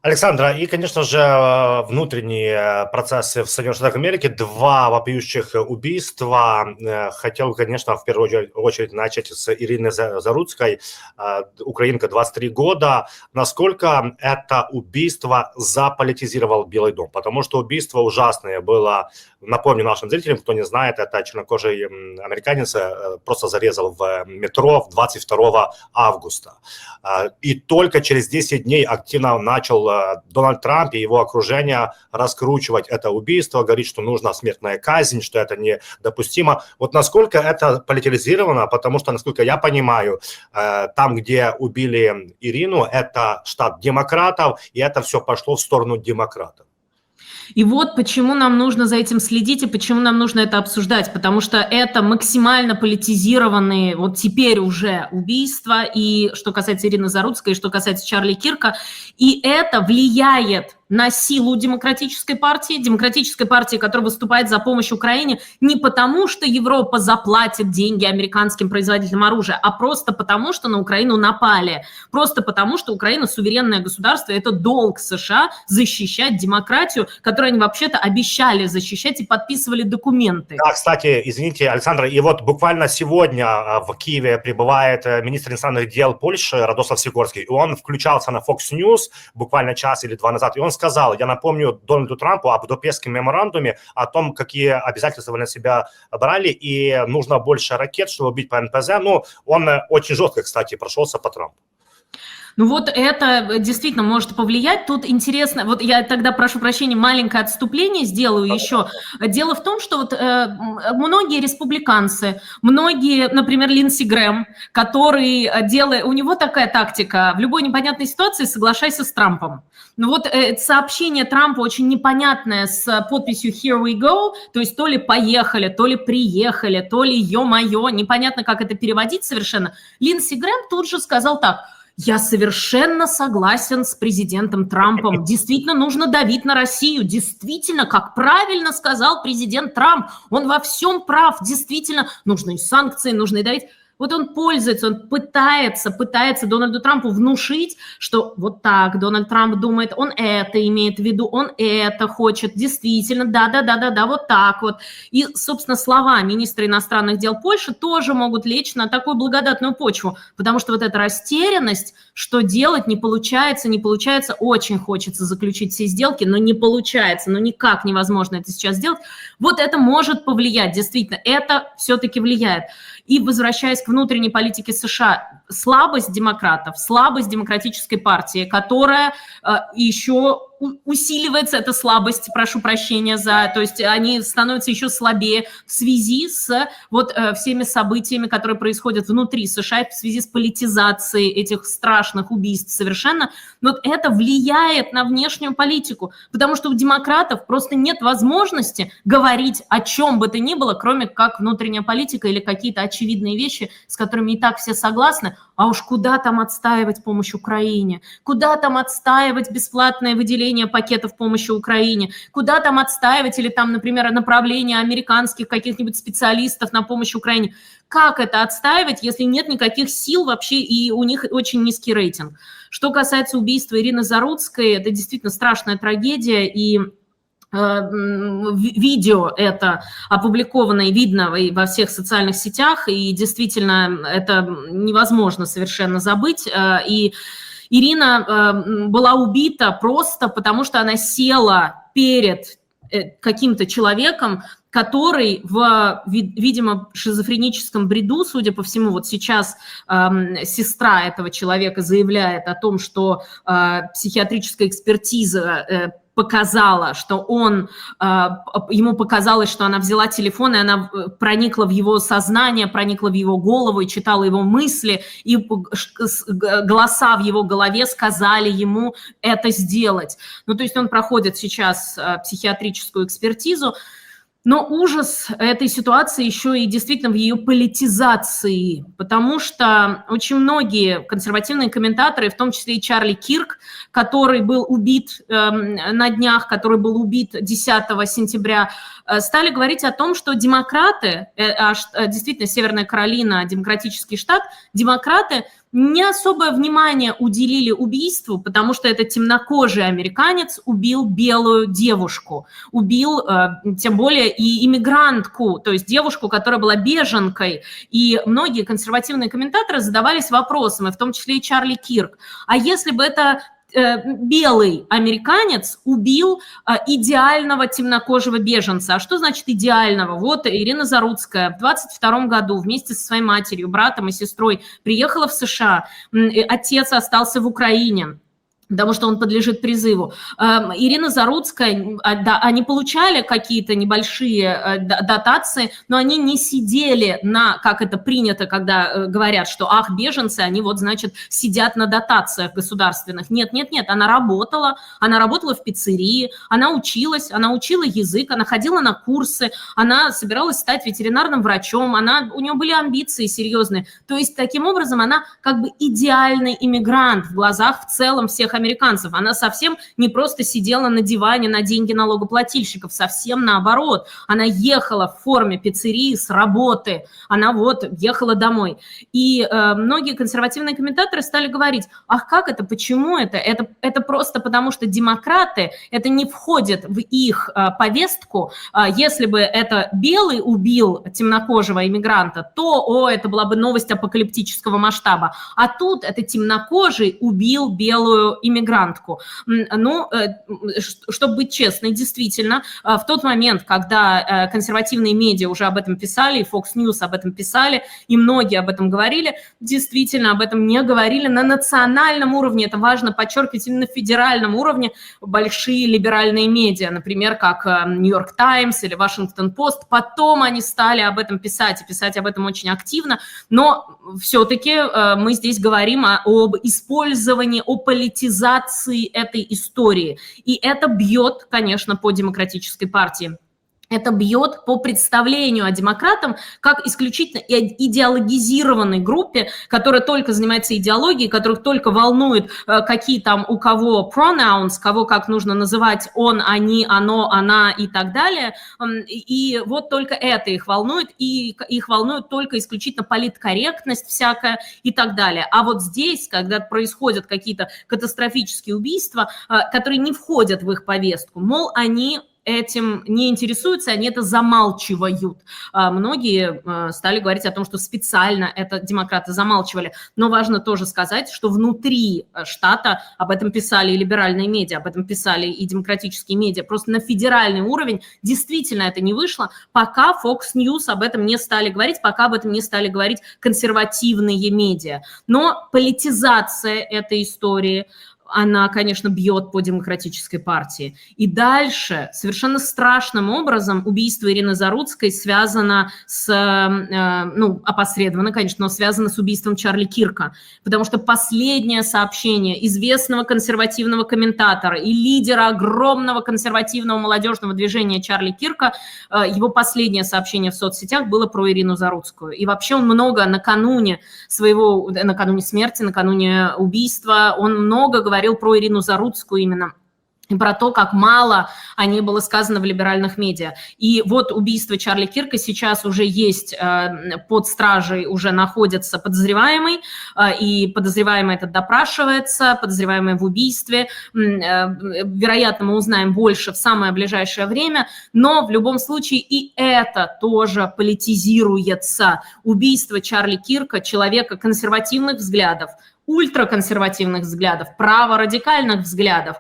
Александра, и, конечно же, внутренние процессы в Соединенных Штатах Америки, два вопиющих убийства. Хотел, конечно, в первую очередь начать с Ирины Заруцкой, украинка, 23 года. Насколько это убийство заполитизировал Белый дом? Потому что убийство ужасное было, напомню нашим зрителям, кто не знает, это чернокожий американец просто зарезал в метро 22 августа. И только через 10 дней активно начал Дональд Трамп и его окружение раскручивать это убийство, говорить, что нужна смертная казнь, что это недопустимо. Вот насколько это политизировано, потому что, насколько я понимаю, там, где убили Ирину, это штат демократов, и это все пошло в сторону демократов. И вот почему нам нужно за этим следить и почему нам нужно это обсуждать, потому что это максимально политизированные вот теперь уже убийства, и что касается Ирины Заруцкой, и что касается Чарли Кирка, и это влияет на силу демократической партии, которая выступает за помощь Украине не потому, что Европа заплатит деньги американским производителям оружия, а просто потому, что на Украину напали. Просто потому, что Украина суверенное государство, и это долг США защищать демократию, которую они вообще-то обещали защищать и подписывали документы. Да, кстати, извините, Александра, и вот буквально сегодня в Киеве прибывает министр иностранных дел Польши Радослав Сикорский, и он включался на Fox News буквально час или два назад, и он сказал, я напомню Дональду Трампу об Будапештском меморандуме, о том, какие обязательства вы на себя брали, и нужно больше ракет, чтобы бить по НПЗ. Ну, он очень жестко, кстати, прошелся по Трампу. Ну вот это действительно может повлиять. Тут интересно, вот я тогда, прошу прощения, маленькое отступление сделаю еще. Дело в том, что вот многие республиканцы, многие, например, Линдси Грэм, который делает, у него такая тактика, в любой непонятной ситуации соглашайся с Трампом. Ну вот сообщение Трампа очень непонятное с подписью «Here we go», то есть то ли поехали, то ли приехали, то ли ё-моё, непонятно, как это переводить совершенно. Линдси Грэм тут же сказал так: я совершенно согласен с президентом Трампом. Действительно, нужно давить на Россию. Действительно, как правильно сказал президент Трамп, он во всем прав. Действительно, нужны санкции, нужно и давить. Вот он пользуется, он пытается Дональду Трампу внушить, что вот так Дональд Трамп думает, он это имеет в виду, он это хочет, действительно, да, вот так вот. И, собственно, слова министра иностранных дел Польши тоже могут лечь на такую благодатную почву, потому что вот эта растерянность, что делать, не получается, очень хочется заключить все сделки, но не получается, но никак невозможно это сейчас сделать. Вот это может повлиять, действительно, это все-таки влияет. И возвращаясь к внутренней политике США, слабость демократов, слабость демократической партии, которая еще усиливается, эта слабость, прошу прощения за, то есть они становятся еще слабее в связи с вот всеми событиями, которые происходят внутри США, в связи с политизацией этих страшных убийств совершенно. Вот это влияет на внешнюю политику, потому что у демократов просто нет возможности говорить о чем бы то ни было, кроме как внутренняя политика или какие-то очевидные вещи, с которыми и так все согласны. А уж куда там отстаивать помощь Украине? Куда там отстаивать бесплатное выделение пакетов помощи Украине? Куда там отстаивать или там, например, направление американских каких-нибудь специалистов на помощь Украине? Как это отстаивать, если нет никаких сил вообще и у них очень низкий рейтинг? Что касается убийства Ирины Заруцкой, это действительно страшная трагедия, и видео это опубликовано и видно во всех социальных сетях, и действительно это невозможно совершенно забыть. И Ирина была убита просто потому, что она села перед каким-то человеком, который в, видимо, шизофреническом бреду, судя по всему, вот сейчас сестра этого человека заявляет о том, что психиатрическая экспертиза показала, что ему показалось, что она взяла телефон, и она проникла в его сознание, проникла в его голову и читала его мысли, и голоса в его голове сказали ему это сделать. Ну, то есть он проходит сейчас психиатрическую экспертизу. Но ужас этой ситуации еще и действительно в ее политизации, потому что очень многие консервативные комментаторы, в том числе и Чарли Кирк, который был убит на днях, который был убит 10 сентября, стали говорить о том, что демократы, действительно Северная Каролина, демократический штат, демократы не особое внимание уделили убийству, потому что этот темнокожий американец убил белую девушку, убил, тем более, и иммигрантку, то есть девушку, которая была беженкой. И многие консервативные комментаторы задавались вопросом, и в том числе и Чарли Кирк, а если бы это белый американец убил идеального темнокожего беженца. А что значит идеального? Вот Ирина Заруцкая в 22 году вместе со своей матерью, братом и сестрой приехала в США. Отец остался в Украине, потому что он подлежит призыву. Ирина Заруцкая, да, они получали какие-то небольшие дотации, но они не сидели на, как это принято, когда говорят, что, ах, беженцы, они вот, значит, сидят на дотациях государственных. Нет, нет, нет, она работала в пиццерии, она учила язык, она ходила на курсы, она собиралась стать ветеринарным врачом, у нее были амбиции серьезные. То есть, таким образом, она как бы идеальный иммигрант в глазах в целом всех американцев. Она совсем не просто сидела на диване на деньги налогоплательщиков, совсем наоборот. Она ехала в форме пиццерии с работы, она вот ехала домой. И многие консервативные комментаторы стали говорить, ах, как это, почему это? Это просто потому, что демократы, это не входит в их повестку. Если бы это белый убил темнокожего иммигранта, то, это была бы новость апокалиптического масштаба. А тут это темнокожий убил белую иммигрантку. Ну, чтобы быть честной, действительно, в тот момент, когда консервативные медиа уже об этом писали, и Fox News об этом писали, и многие об этом говорили, действительно об этом не говорили на национальном уровне. Это важно подчеркивать, именно на федеральном уровне большие либеральные медиа, например, как Нью-Йорк Таймс или Вашингтон Пост. Потом они стали об этом писать, и писать об этом очень активно, но все-таки мы здесь говорим об использовании, о политизации этой истории. И это бьет, конечно, по демократической партии. Это бьет по представлению о демократах как исключительно идеологизированной группе, которая только занимается идеологией, которых только волнует, какие там у кого pronouns, кого как нужно называть, он, они, оно, она и так далее. И вот только это их волнует, и их волнует только исключительно политкорректность всякая и так далее. А вот здесь, когда происходят какие-то катастрофические убийства, которые не входят в их повестку, мол, они этим не интересуются, они это замалчивают. Многие стали говорить о том, что специально это демократы замалчивали. Но важно тоже сказать, что внутри штата об этом писали и либеральные медиа, об этом писали и демократические медиа. Просто на федеральный уровень действительно это не вышло, пока Fox News об этом не стали говорить, пока об этом не стали говорить консервативные медиа. Но политизация этой истории, она, конечно, бьет по демократической партии. И дальше совершенно страшным образом убийство Ирины Заруцкой связано опосредованно, конечно, но связано с убийством Чарли Кирка. Потому что последнее сообщение известного консервативного комментатора и лидера огромного консервативного молодежного движения Чарли Кирка, его последнее сообщение в соцсетях было про Ирину Заруцкую. И вообще он много накануне смерти, накануне убийства, он много говорил про Ирину Заруцкую именно, и про то, как мало о ней было сказано в либеральных медиа. И вот убийство Чарли Кирка сейчас уже есть под стражей, уже находится подозреваемый, и подозреваемый этот допрашивается, подозреваемый в убийстве. Вероятно, мы узнаем больше в самое ближайшее время, но в любом случае и это тоже политизируется. Убийство Чарли Кирка, человека консервативных взглядов, ультраконсервативных взглядов, праворадикальных взглядов.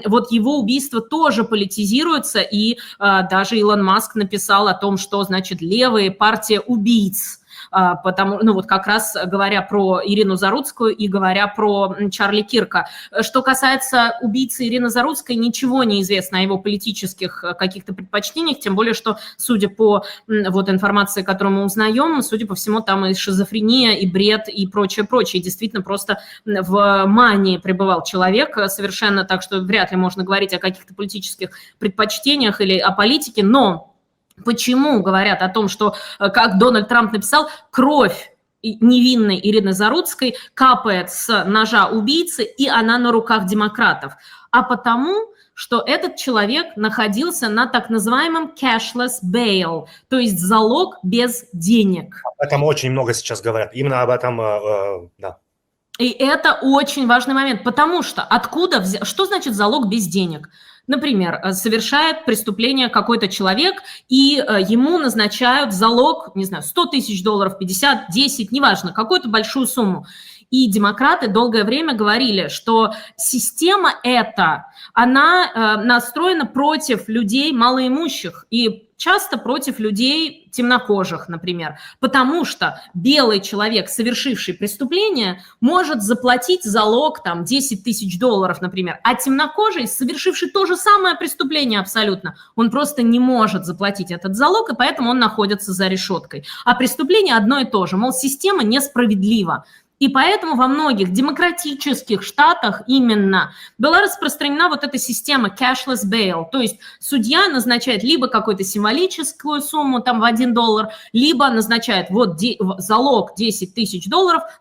Вот его убийство тоже политизируется, и даже Илон Маск написал о том, что значит левые партия убийц. Как раз говоря про Ирину Заруцкую и говоря про Чарли Кирка. Что касается убийцы Ирины Заруцкой, ничего не известно о его политических каких-то предпочтениях, тем более, что, судя по информации, которую мы узнаем, судя по всему, там и шизофрения, и бред, и прочее. Действительно, просто в мании пребывал человек совершенно, так что вряд ли можно говорить о каких-то политических предпочтениях или о политике, но почему говорят о том, что, как Дональд Трамп написал, кровь невинной Ирины Заруцкой капает с ножа убийцы, и она на руках демократов? А потому, что этот человек находился на так называемом cashless bail, то есть залог без денег. Об этом очень много сейчас говорят. Именно об этом, да. И это очень важный момент, потому что что значит залог без денег? Например, совершает преступление какой-то человек, и ему назначают залог, не знаю, $100 тысяч, 50, 10, неважно, какую-то большую сумму. И демократы долгое время говорили, что система эта, она настроена против людей малоимущих и часто против людей темнокожих, например, потому что белый человек, совершивший преступление, может заплатить залог там $10 тысяч, например, а темнокожий, совершивший то же самое преступление абсолютно, он просто не может заплатить этот залог, и поэтому он находится за решеткой. А преступление одно и то же, мол, система несправедлива. И поэтому во многих демократических штатах именно была распространена вот эта система cashless bail, то есть судья назначает либо какую-то символическую сумму там в $1, либо назначает вот залог $10 тысяч,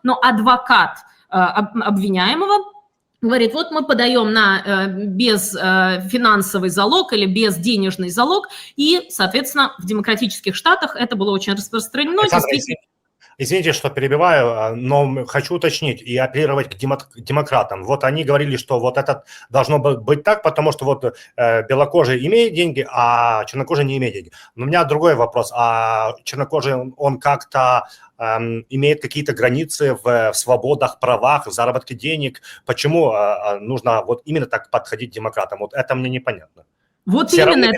но адвокат обвиняемого говорит, вот мы подаем на безфинансовый залог или безденежный залог, и, соответственно, в демократических штатах это было очень распространено. Извините, что перебиваю, но хочу уточнить и апеллировать к демократам. Вот они говорили, что вот это должно быть так, потому что вот белокожий имеет деньги, а чернокожий не имеет денег. Но у меня другой вопрос. А чернокожий, он как-то имеет какие-то границы в свободах, правах, в заработке денег? Почему нужно вот именно так подходить к демократам? Вот это мне непонятно. Вот все именно.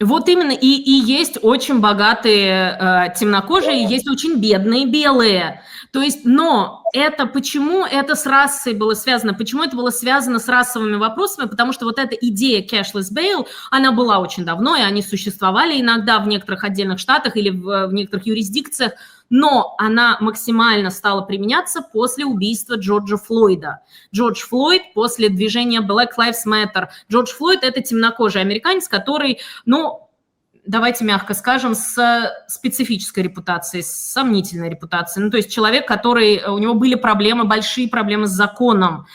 Вот именно, и есть очень богатые темнокожие, есть очень бедные белые. То есть, но это почему это с расой было связано? Почему это было связано с расовыми вопросами? Потому что вот эта идея cashless bail, она была очень давно, и они существовали иногда в некоторых отдельных штатах или в некоторых юрисдикциях, но она максимально стала применяться после убийства Джорджа Флойда. Джордж Флойд после движения Black Lives Matter. Джордж Флойд – это темнокожий американец, который, ну, давайте мягко скажем, с специфической репутацией, с сомнительной репутацией. Ну, то есть человек, у него были проблемы, большие проблемы с законом.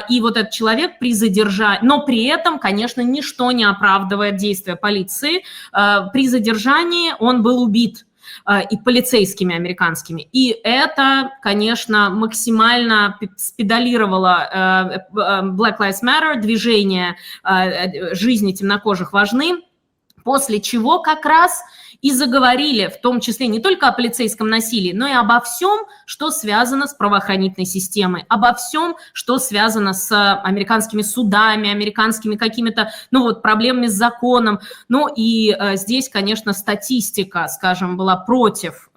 И вот этот человек при задержании, но при этом, конечно, ничто не оправдывает действия полиции. При задержании он был убит и полицейскими американскими. И это, конечно, максимально спедалировало Black Lives Matter, движение «Жизни темнокожих важны», после чего как раз и заговорили, в том числе не только о полицейском насилии, но и обо всем, что связано с правоохранительной системой, обо всем, что связано с американскими судами, американскими какими-то, ну вот, проблемами с законом. Ну и здесь, конечно, статистика, скажем, была против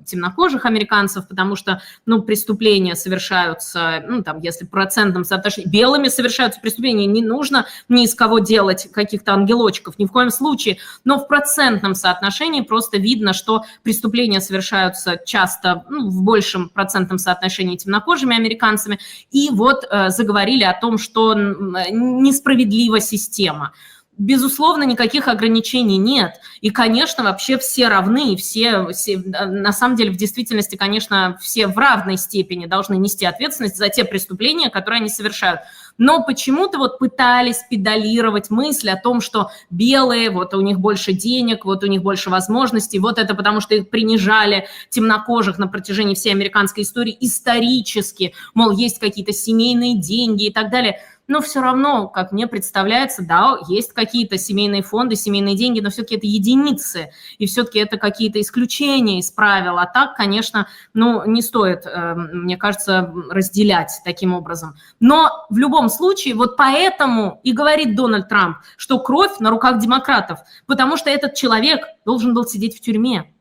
темнокожих американцев, потому что, ну, преступления совершаются, ну, там, если в процентном соотношении, белыми совершаются преступления, не нужно ни из кого делать каких-то ангелочков, ни в коем случае, но в процентном соотношении просто видно, что преступления совершаются часто, ну, в большем процентном соотношении темнокожими американцами, и вот заговорили о том, что несправедлива система. Безусловно, никаких ограничений нет. И, конечно, вообще все равны, все, на самом деле, в действительности, конечно, все в равной степени должны нести ответственность за те преступления, которые они совершают. Но почему-то вот пытались педалировать мысль о том, что белые, вот у них больше денег, вот у них больше возможностей, вот это потому, что их принижали темнокожих на протяжении всей американской истории исторически, мол, есть какие-то семейные деньги и так далее. Но все равно, как мне представляется, да, есть какие-то семейные фонды, семейные деньги, но все-таки это единицы, и все-таки это какие-то исключения из правил. А так, конечно, ну, не стоит, мне кажется, разделять таким образом. Но в любом случае, вот поэтому и говорит Дональд Трамп, что кровь на руках демократов, потому что этот человек должен был сидеть в тюрьме.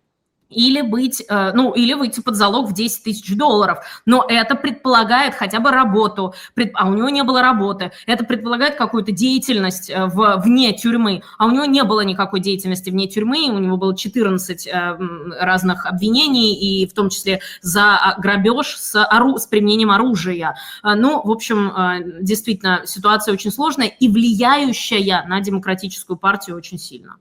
Или или выйти под залог в $10 тысяч. Но это предполагает хотя бы работу, а у него не было работы. Это предполагает какую-то деятельность вне тюрьмы, а у него не было никакой деятельности вне тюрьмы, у него было 14 разных обвинений, и в том числе за грабеж с применением оружия. Ну, в общем, действительно, ситуация очень сложная и влияющая на демократическую партию очень сильно.